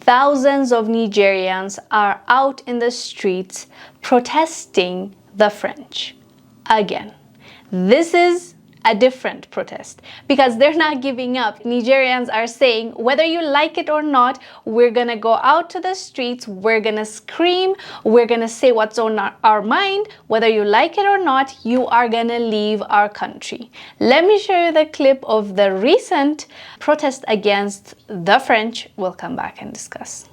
thousands of Nigerians are out in the streets protesting the French again. This is a different protest because they're not giving up. Nigerians are saying, whether you like it or not, we're gonna go out to the streets, we're gonna scream, we're gonna say what's on our mind. Whether you like it or not, you are gonna leave our country. Let me show you the clip of the recent protest against the French. We'll come back and discuss.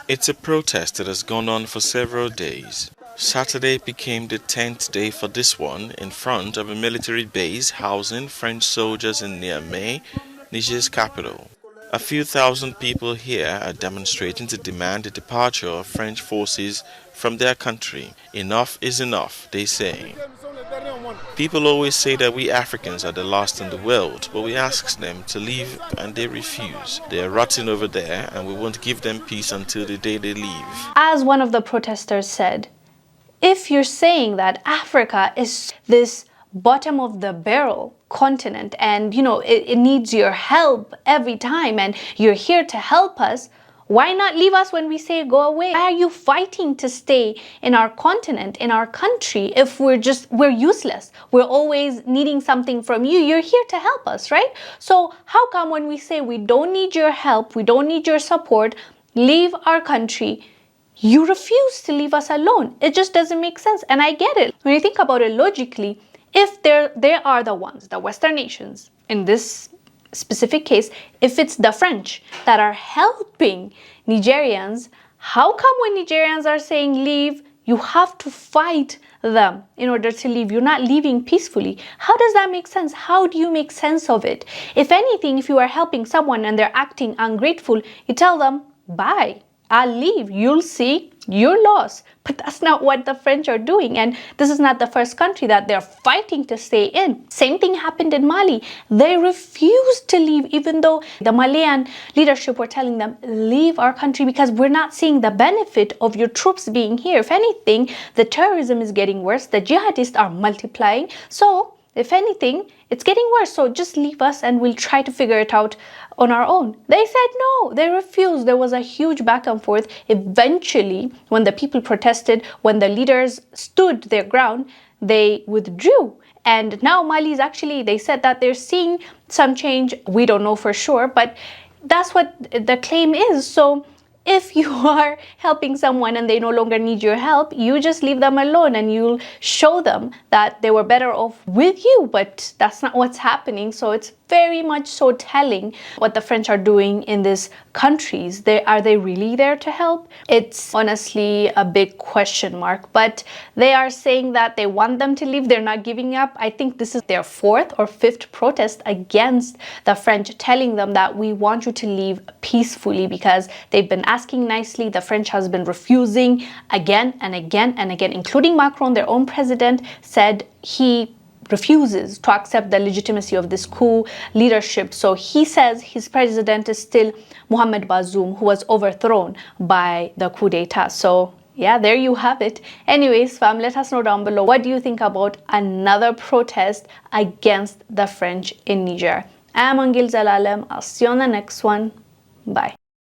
It's a protest that has gone on for several days. Saturday became the 10th day for this one in front of a military base housing French soldiers in Niamey, Niger's capital. A few thousand people here are demonstrating to demand the departure of French forces from their country. Enough is enough, they say. People always say that we Africans are the last in the world, but we ask them to leave and they refuse. They are rotting over there and we won't give them peace until the day they leave. As one of the protesters said, if you're saying that Africa is this bottom of the barrel continent and it needs your help every time and you're here to help us, why not leave us when we say go away? Why are you fighting to stay in our continent, in our country, if we're useless? We're always needing something from you. You're here to help us, right? So how come when we say we don't need your help, we don't need your support, leave our country, you refuse to leave us alone? It just doesn't make sense. And I get it. When you think about it logically, if they are the ones, the Western nations, in this specific case, if it's the French that are helping Nigerians, how come when Nigerians are saying leave, you have to fight them in order to leave? You're not leaving peacefully. How does that make sense? How do you make sense of it? If anything, if you are helping someone and they're acting ungrateful, you tell them, bye. I'll leave. You'll see your loss. But that's not what the French are doing. And this is not the first country that they're fighting to stay in. Same thing happened in Mali. They refused to leave, even though the Malian leadership were telling them, leave our country because we're not seeing the benefit of your troops being here. If anything, the terrorism is getting worse. The jihadists are multiplying. So if anything, it's getting worse. So just leave us and we'll try to figure it out on our own. They said no. They refused. There was a huge back and forth. Eventually, when the people protested, when the leaders stood their ground, they withdrew. And now Mali is actually, they said that they're seeing some change. We don't know for sure, but that's what the claim is. So if you are helping someone and they no longer need your help, you just leave them alone and you'll show them that they were better off with you. But that's not what's happening. So it's very much so telling what the French are doing in these countries. Are they really there to help? It's honestly a big question mark. But they are saying that they want them to leave. They're not giving up. I think this is their fourth or fifth protest against the French, telling them that we want you to leave peacefully because they've been asking nicely. The French has been refusing again and again and again, including Macron, their own president, said he refuses to accept the legitimacy of this coup leadership. So he says his president is still Mohamed Bazoum, who was overthrown by the coup d'etat. So yeah, there you have it. Anyways, fam, let us know down below. What do you think about another protest against the French in Niger? I'm Wongel Zelalem. I'll see you on the next one. Bye.